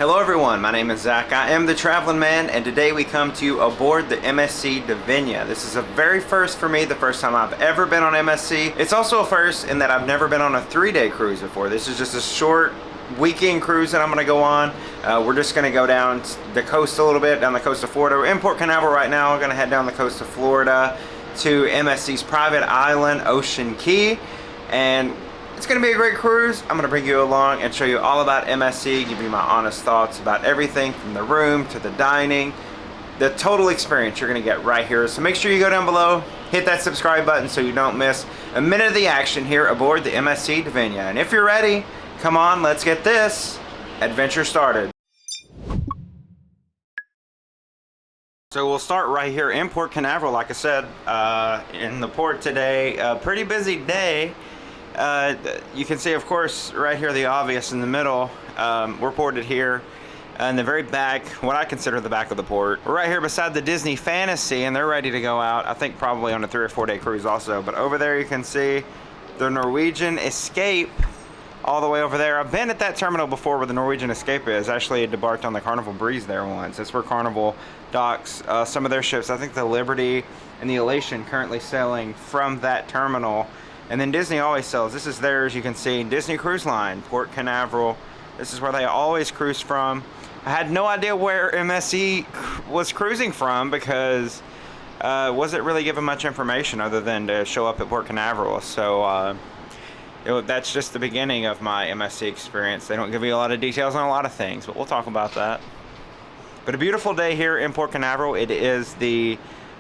Hello everyone, my name is Zach. I am the Traveling Man, and today we come to you aboard the MSC Divina. This is a very first for me, the first time I've ever been on MSC. It's also a first in that I've never been on a 3-day cruise before. This is just a short weekend cruise that I'm going to go on. We're just going to go down the coast a little bit, down the coast of Florida. We're in Port Canaveral right now. We're going to head down the coast of Florida to MSC's private island, Ocean Cay, and it's going to be a great cruise. I'm going to bring you along and show you all about MSC, give you my honest thoughts about everything from the room to the dining, the total experience you're going to get right here. So make sure you go down below, hit that subscribe button so you don't miss a minute of the action here aboard the MSC Divina. And if you're ready, come on, let's get this adventure started. So we'll start right here in Port Canaveral, like I said, in the port today. A pretty busy day. You can see, of course, right here the obvious in the middle. We're ported here in the very back, what I consider the back of the port. We're right here beside the Disney Fantasy, and they're ready to go out. I think probably on a 3 or 4 day cruise also. But over there you can see the Norwegian Escape all the way over there. I've been at that terminal before where the Norwegian Escape is. Actually, it debarked on the Carnival Breeze there once. That's where Carnival docks some of their ships. I think the Liberty and the Elation currently sailing from that terminal. And then Disney always sells. This is theirs, you can see, Disney Cruise Line, Port Canaveral. This is where they always cruise from. I had no idea where MSC was cruising from because wasn't really given much information other than to show up at Port Canaveral. So that's just the beginning of my MSC experience. They don't give you a lot of details on a lot of things, but we'll talk about that. But a beautiful day here in Port Canaveral. It is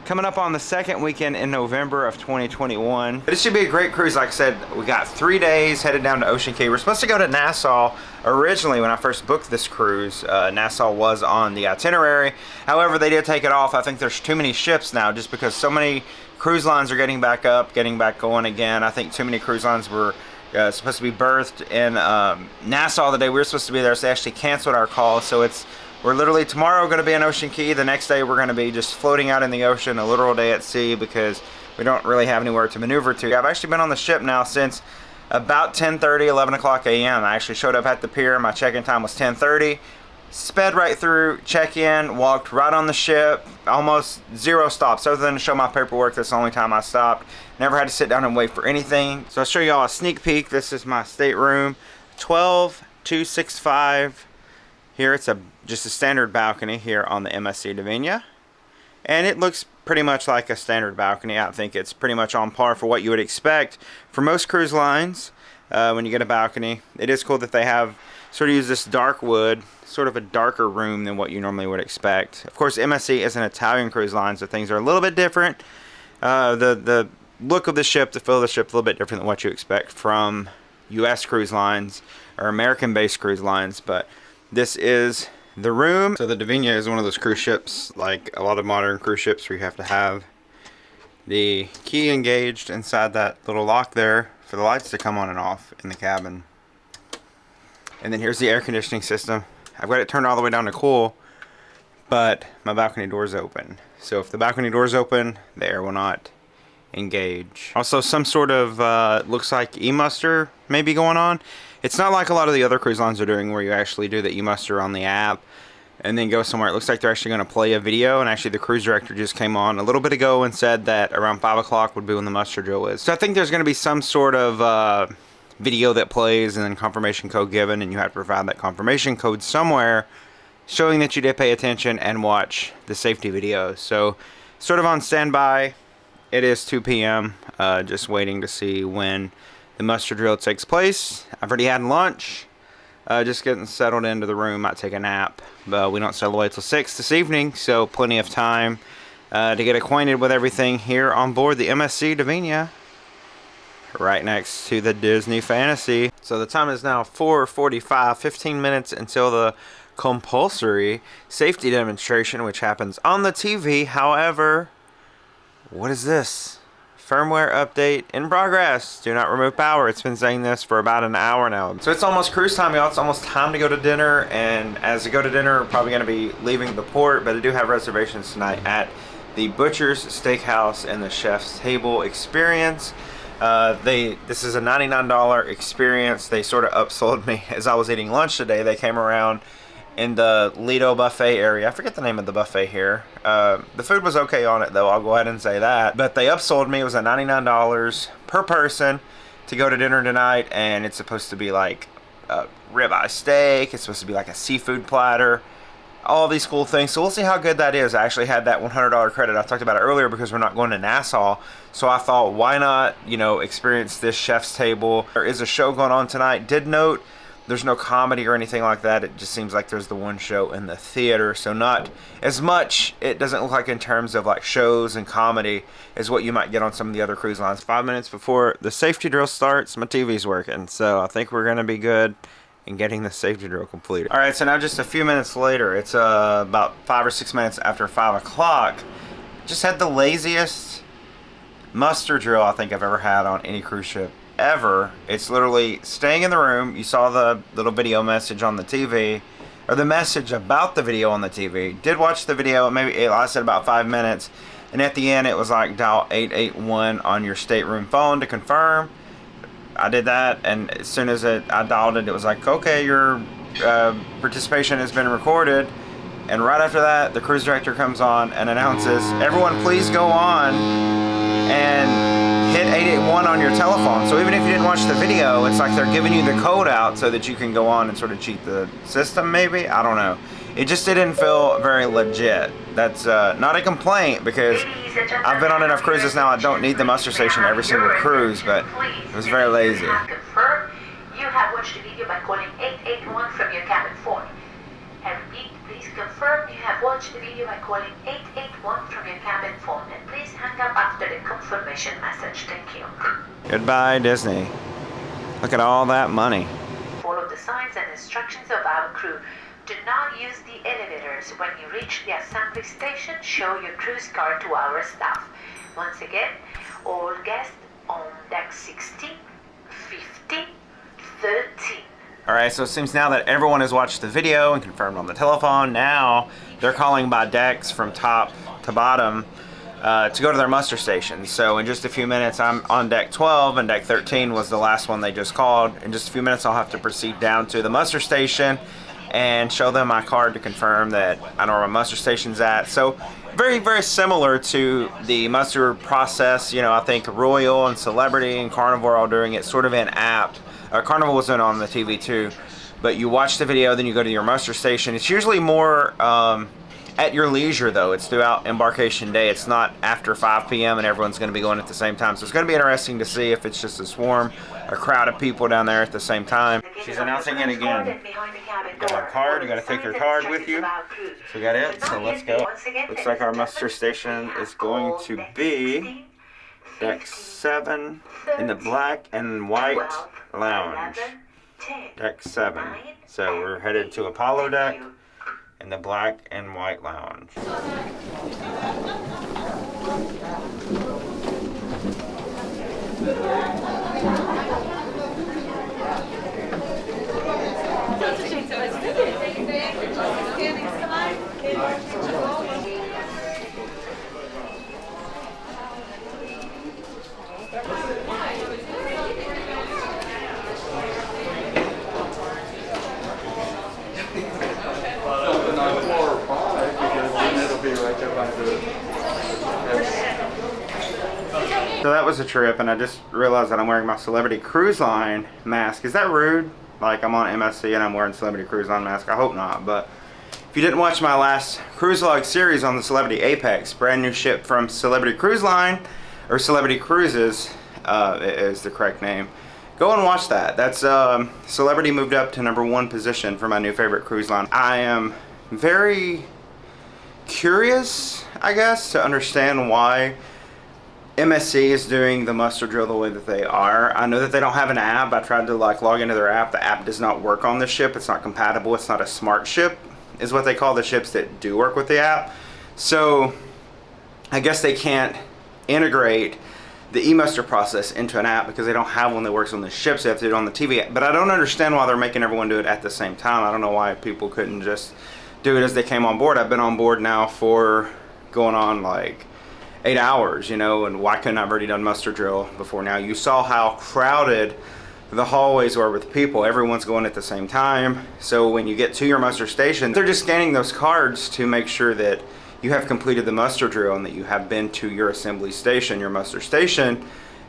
coming up on the second weekend in November of 2021. But it should be a great cruise. Like I said, we got 3 days headed down to Ocean Cay. We're supposed to go to Nassau originally when I first booked this cruise. Nassau was on the itinerary. However, they did take it off. I think there's too many ships now just because so many cruise lines are getting back up, getting back going again. I think too many cruise lines were supposed to be berthed in Nassau the day we were supposed to be there, so they actually canceled our call. So we're literally tomorrow going to be in Ocean Cay. The next day we're going to be just floating out in the ocean, a literal day at sea, because we don't really have anywhere to maneuver to. I've actually been on the ship now since about 10:30, 11 o'clock a.m. I actually showed up at the pier. My check-in time was 10:30. Sped right through, check-in, walked right on the ship, almost 0 stops. Other than to show my paperwork, that's the only time I stopped. Never had to sit down and wait for anything. So I'll show you all a sneak peek. This is my stateroom, 12265. Here it's just a standard balcony here on the MSC Divina, and it looks pretty much like a standard balcony. I think it's pretty much on par for what you would expect for most cruise lines when you get a balcony. It is cool that they have sort of used this dark wood, sort of a darker room than what you normally would expect. Of course, MSC is an Italian cruise line, so things are a little bit different. The look of the ship, the feel of the ship, a little bit different than what you expect from U.S. cruise lines or American-based cruise lines, but this is the room. So the Divina is one of those cruise ships, like a lot of modern cruise ships, where you have to have the key engaged inside that little lock there for the lights to come on and off in the cabin. And then here's the air conditioning system. I've got it turned all the way down to cool, but my balcony door is open. So if the balcony door is open, the air will not engage. Also, some sort of looks like e-muster maybe going on. It's not like a lot of the other cruise lines are doing, where you actually do the e-muster on the app and then go somewhere. It looks like they're actually going to play a video, and actually the cruise director just came on a little bit ago and said that around 5 o'clock would be when the muster drill is. So I think there's going to be some sort of video that plays and then confirmation code given, and you have to provide that confirmation code somewhere showing that you did pay attention and watch the safety video. So sort of on standby. It is 2 p.m. Just waiting to see when the muster drill takes place. I've already had lunch. Just getting settled into the room. Might take a nap. But we don't sail away till 6 this evening, so plenty of time to get acquainted with everything here on board the MSC Divina, right next to the Disney Fantasy. So the time is now 4:45, 15 minutes until the compulsory safety demonstration, which happens on the TV. However, what is this? Firmware update in progress. Do not remove power. It's been saying this for about an hour now. So it's almost cruise time, y'all. It's almost time to go to dinner. And as we go to dinner, we're probably going to be leaving the port. But I do have reservations tonight at the Butcher's Steakhouse and the Chef's Table experience. This is a $99 experience. They sort of upsold me as I was eating lunch today. They came around in the Lido buffet area. I forget the name of the buffet here. The food was okay on it though, I'll go ahead and say that. But they upsold me. It was at $99 per person to go to dinner tonight, and it's supposed to be like a ribeye steak. It's supposed to be like a seafood platter. All these cool things. So we'll see how good that is. I actually had that $100 credit. I talked about it earlier because we're not going to Nassau. So I thought, why not, you know, experience this chef's table. There is a show going on tonight. Did note there's no comedy or anything like that. It just seems like there's the one show in the theater. So not as much, it doesn't look like in terms of like shows and comedy as what you might get on some of the other cruise lines. 5 minutes before the safety drill starts, my TV's working. So I think we're going to be good in getting the safety drill completed. All right, so now just a few minutes later, it's about 5 or 6 minutes after 5 o'clock. Just had the laziest muster drill I think I've ever had on any cruise ship ever. It's literally staying in the room. You saw the little video message on the TV, or the message about the video on the TV. Did watch the video, maybe it lasted about 5 minutes, and at the end it was like dial 881 on your stateroom phone to confirm. I did that, and as soon as I dialed it, it was like, okay, your participation has been recorded. And right after that, the cruise director comes on and announces, everyone please go on and hit 881 on your telephone. So even if you didn't watch the video, it's like they're giving you the code out so that you can go on and sort of cheat the system maybe. I don't know. It just didn't feel very legit. That's not a complaint, because I've been on enough cruises now I don't need the muster station every single cruise, but it was very lazy. You have watched the video by calling 881 from your cabin phone. I repeat, please confirm you have watched the video by calling 881 from your cabin phone, and please hang up after the confirmation message. Thank you. Goodbye, Disney. Look at all that money. Follow the signs and instructions of our crew. Do not use the elevators. When you reach the assembly station, show your cruise card to our staff. Once again, all guests on deck 16, 15, 13. Alright, so it seems now that everyone has watched the video and confirmed on the telephone, now they're calling by decks from top to bottom to go to their muster stations. So in just a few minutes, I'm on deck 12, and deck 13 was the last one they just called. In just a few minutes, I'll have to proceed down to the muster station and show them my card to confirm that I know where my muster station's at. So very, very similar to the muster process. You know, I think Royal and Celebrity and Carnival are all doing it sort of in app. Carnival was on the TV too, but you watch the video, then you go to your muster station. It's usually more at your leisure though. It's throughout embarkation day. It's not after 5 p.m. and everyone's going to be going at the same time. So it's going to be interesting to see if it's just a swarm, a crowd of people down there at the same time. She's announcing it again. You got a card, you got to take your card with you. So we got it, so let's go. Looks like our muster station is going to be deck 7 in the black and white lounge. Deck 7. So we're headed to Apollo deck in the black and white lounge. So that was a trip, and I just realized that I'm wearing my Celebrity Cruise Line mask. Is that rude? Like, I'm on MSC and I'm wearing Celebrity Cruise Line mask? I hope not, but if you didn't watch my last cruise log series on the Celebrity Apex, brand new ship from Celebrity Cruise Line, or Celebrity Cruises is the correct name, go and watch that. That's Celebrity moved up to #1 position for my new favorite cruise line. I am very curious, I guess, to understand why MSC is doing the muster drill the way that they are. I know that they don't have an app. I tried to log into their app. The app does not work on this ship. It's not compatible. It's not a smart ship, is what they call the ships that do work with the app. So I guess they can't integrate the e-muster process into an app because they don't have one that works on the ships. They have to do it on the TV. But I don't understand why they're making everyone do it at the same time. I don't know why people couldn't just do it as they came on board. I've been on board now for going on like 8 hours, you know, and why couldn't I have already done muster drill before now? You saw how crowded the hallways were with people. Everyone's going at the same time. So when you get to your muster station, they're just scanning those cards to make sure that you have completed the muster drill and that you have been to your assembly station, your muster station.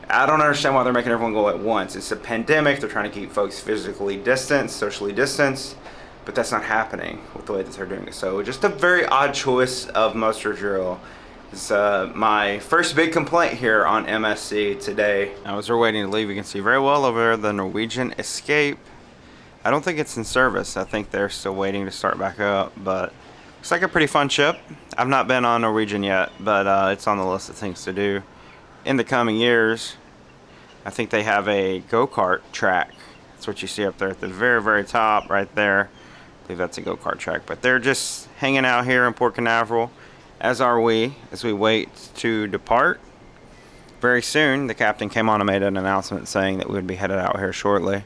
I don't understand why they're making everyone go at once. It's a pandemic. They're trying to keep folks physically distanced, socially distanced, but that's not happening with the way that they're doing it. So just a very odd choice of muster drill. It's my first big complaint here on MSC today. Now as we're waiting to leave, you can see very well over there the Norwegian Escape. I don't think it's in service. I think they're still waiting to start back up, but looks like a pretty fun ship. I've not been on Norwegian yet, but it's on the list of things to do in the coming years. I think they have a go-kart track. That's what you see up there at the very, very top right there. I believe that's a go-kart track, but they're just hanging out here in Port Canaveral, as are we, as we wait to depart. Very soon, the captain came on and made an announcement saying that we would be headed out here shortly.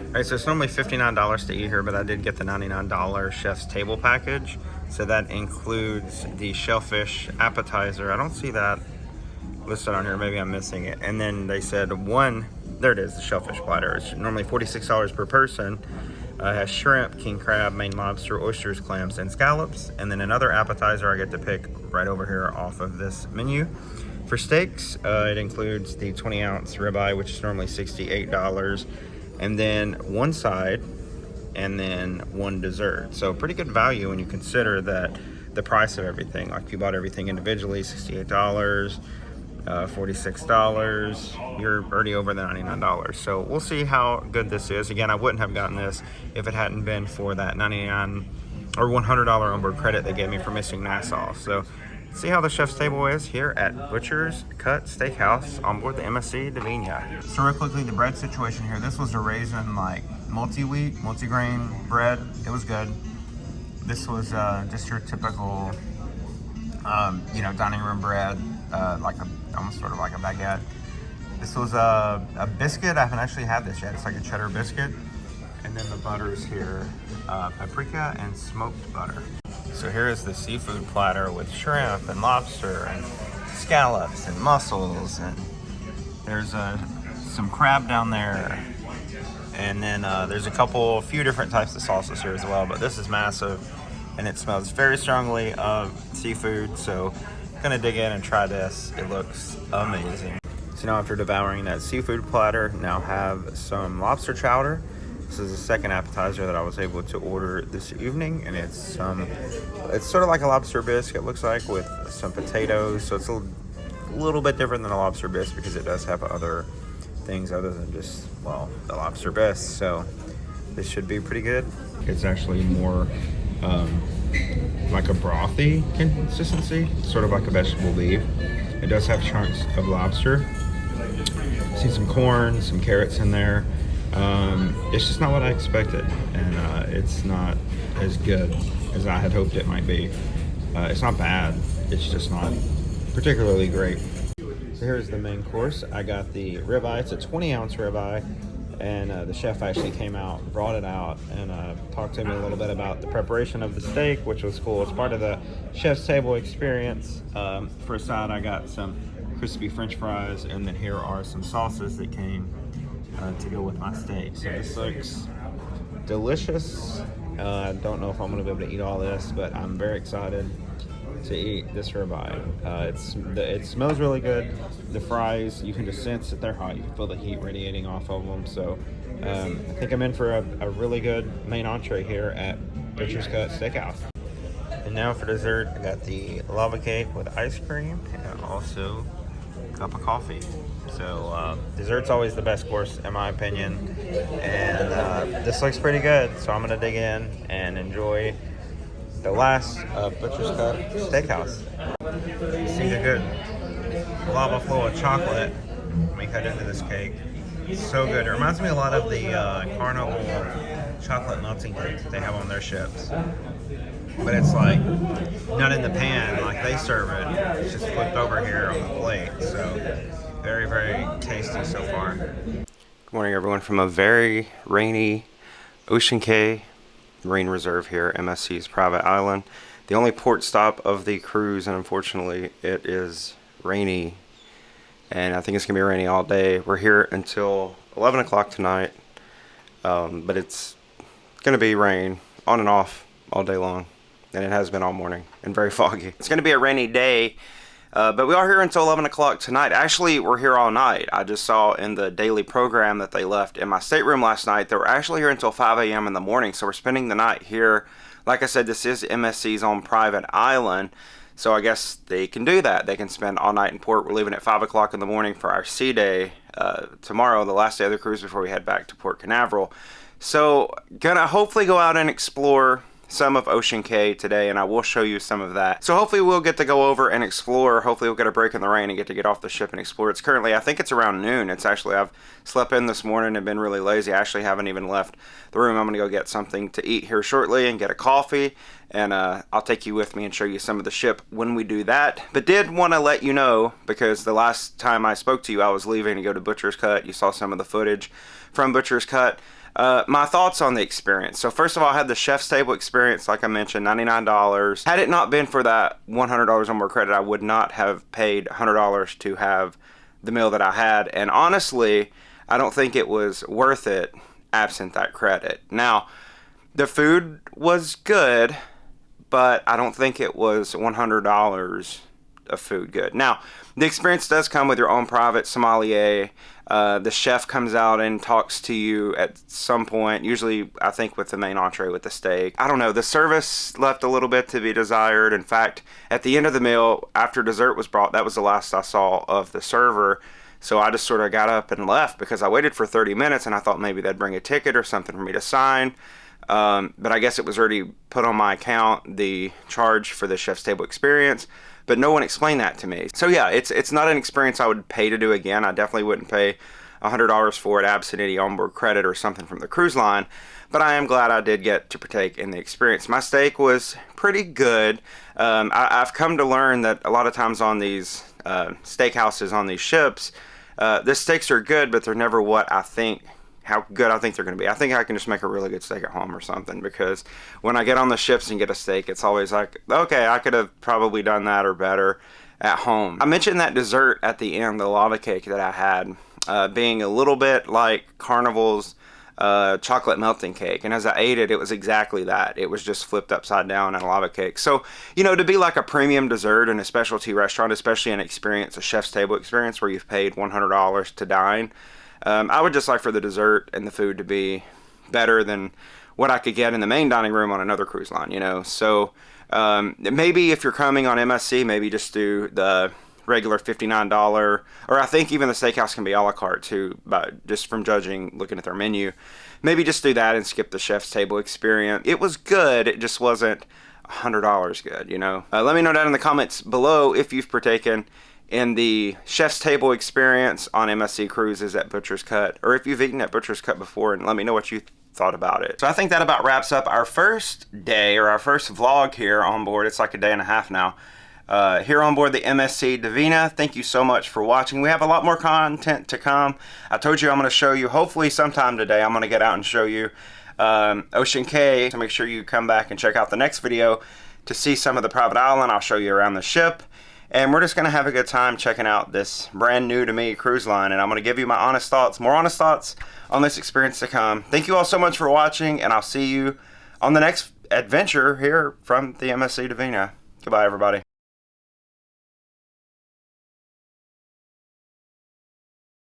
Alright, so it's normally $59 to eat here, but I did get the $99 chef's table package. So that includes the shellfish appetizer. I don't see that listed on here. Maybe I'm missing it. And then they said there it is, the shellfish platter. It's normally $46 per person. It has shrimp, king crab, Maine lobster, oysters, clams, and scallops. And then another appetizer I get to pick right over here off of this menu. For steaks, it includes the 20-ounce ribeye, which is normally $68. And then one side, and then one dessert. So pretty good value when you consider that the price of everything. Like if you bought everything individually, $68, $46, you're already over the $99. So we'll see how good this is. Again, I wouldn't have gotten this if it hadn't been for that $99 or $100 onboard credit they gave me for missing Nassau. So see how the chef's table is here at Butcher's Cut Steakhouse on board the MSC Divina. So real quickly, the bread situation here. This was a raisin, like multi-wheat, multi-grain bread. It was good. This was just your typical, dining room bread, almost sort of like a baguette. This was a biscuit. I haven't actually had this yet. It's like a cheddar biscuit. And then the butters here, paprika and smoked butter. So here is the seafood platter with shrimp and lobster and scallops and mussels, and there's some crab down there, and then there's a few different types of sauces here as well, but this is massive and it smells very strongly of seafood, so I'm gonna dig in and try this. It looks amazing. So now after devouring that seafood platter, now have some lobster chowder. This is the second appetizer that I was able to order this evening, and it's sort of like a lobster bisque, it looks like, with some potatoes. So it's a little bit different than a lobster bisque because it does have other things other than just, well, the lobster bisque. So this should be pretty good. It's actually more like a brothy consistency, sort of like a vegetable beef. It does have chunks of lobster. See some corn, some carrots in there. It's just not what I expected, and it's not as good as I had hoped it might be. It's not bad, it's just not particularly great. So here's the main course. I got the ribeye. It's a 20-ounce ribeye, and the chef actually came out, brought it out, and talked to me a little bit about the preparation of the steak, which was cool. It's part of the chef's table experience. For a side, I got some crispy French fries, and then here are some sauces that came to go with my steak. So this looks delicious. I don't know if I'm going to be able to eat all this, but I'm very excited to eat this ribeye. It smells really good. The fries, you can just sense that they're hot. You can feel the heat radiating off of them. So I think I'm in for a really good main entree here at Butcher's Cut Steakhouse. And now for dessert, I got the lava cake with ice cream and also a cup of coffee. So dessert's always the best course in my opinion. And this looks pretty good. So I'm gonna dig in and enjoy the last Butcher's Cut Steakhouse. You see the good lava flow of chocolate when we cut into this cake. It's so good. It reminds me a lot of the Carnival chocolate melting cake that they have on their ships. But it's like not in the pan like they serve it. It's just flipped over here on the plate. So very, very tasty so far. Good morning, everyone, from a very rainy Ocean Cay Marine Reserve here, MSC's private island. The only port stop of the cruise, and unfortunately it is rainy, and I think it's gonna be rainy all day. We're here until 11 o'clock tonight, but it's gonna be rain on and off all day long, and it has been all morning, and very foggy. It's gonna be a rainy day, but we are here until 11 o'clock tonight. Actually, we're here all night. I just saw in the daily program that they left in my stateroom last night, they were actually here until 5 a.m. in the morning, so we're spending the night here. Like I said, this is MSC's own private island, so I guess they can do that. They can spend all night in port. We're leaving at 5 o'clock in the morning for our sea day tomorrow, the last day of the cruise before we head back to Port Canaveral. So, gonna hopefully go out and explore some of Ocean Cay today, and I will show you some of that. So hopefully we'll get to go over and explore. Hopefully we'll get a break in the rain and get off the ship and explore. It's currently, I think it's around noon. It's actually, I've slept in this morning and been really lazy. I actually haven't even left the room. I'm gonna go get something to eat here shortly and get a coffee, and I'll take you with me and show you some of the ship when we do that. But did want to let you know, because the last time I spoke to you, I was leaving to go to Butcher's Cut. You saw some of the footage from Butcher's Cut. My thoughts on the experience. So first of all, I had the chef's table experience, like I mentioned, $99. Had it not been for that $100 on board credit, I would not have paid $100 to have the meal that I had. And honestly, I don't think it was worth it absent that credit. Now, the food was good, but I don't think it was $100 of food good. Now, the experience does come with your own private sommelier. The chef comes out and talks to you at some point, usually I think with the main entree with the steak. I don't know, the service left a little bit to be desired. In fact, at the end of the meal, after dessert was brought, that was the last I saw of the server. So I just sort of got up and left because I waited for 30 minutes and I thought maybe they'd bring a ticket or something for me to sign. But I guess it was already put on my account, the charge for the chef's table experience. But no one explained that to me. So yeah, it's not an experience I would pay to do again. I definitely wouldn't pay $100 for it absent any onboard credit or something from the cruise line. But I am glad I did get to partake in the experience. My steak was pretty good. I've come to learn that a lot of times on these steakhouses on these ships, the steaks are good, but they're never what I think, how good I think they're going to be. I think I can just make a really good steak at home or something, because when I get on the ships and get a steak, it's always like, okay, I could have probably done that or better at home. I mentioned that dessert at the end, the lava cake that I had, being a little bit like Carnival's chocolate melting cake, and as I ate it, it was exactly that. It was just flipped upside down in a lava cake. So, you know, to be like a premium dessert in a specialty restaurant, especially an experience, a chef's table experience where you've paid $100 to dine, I would just like for the dessert and the food to be better than what I could get in the main dining room on another cruise line, you know. So maybe if you're coming on MSC, maybe just do the regular $59, or I think even the steakhouse can be a la carte too, but just from looking at their menu. Maybe just do that and skip the chef's table experience. It was good, it just wasn't $100 good, you know. Let me know down in the comments below if you've partaken in the chef's table experience on MSC Cruises at Butcher's Cut, or if you've eaten at Butcher's Cut before, and let me know what you thought about it. So I think that about wraps up our first day, or our first vlog here on board. It's like a day and a half now. Here on board the MSC Divina. Thank you so much for watching. We have a lot more content to come. I told you I'm going to show you, hopefully sometime today, I'm going to get out and show you Ocean Cay. So make sure you come back and check out the next video to see some of the private island. I'll show you around the ship. And we're just going to have a good time checking out this brand new to me cruise line. And I'm going to give you my honest thoughts, more honest thoughts on this experience to come. Thank you all so much for watching, and I'll see you on the next adventure here from the MSC Divina. Goodbye, everybody.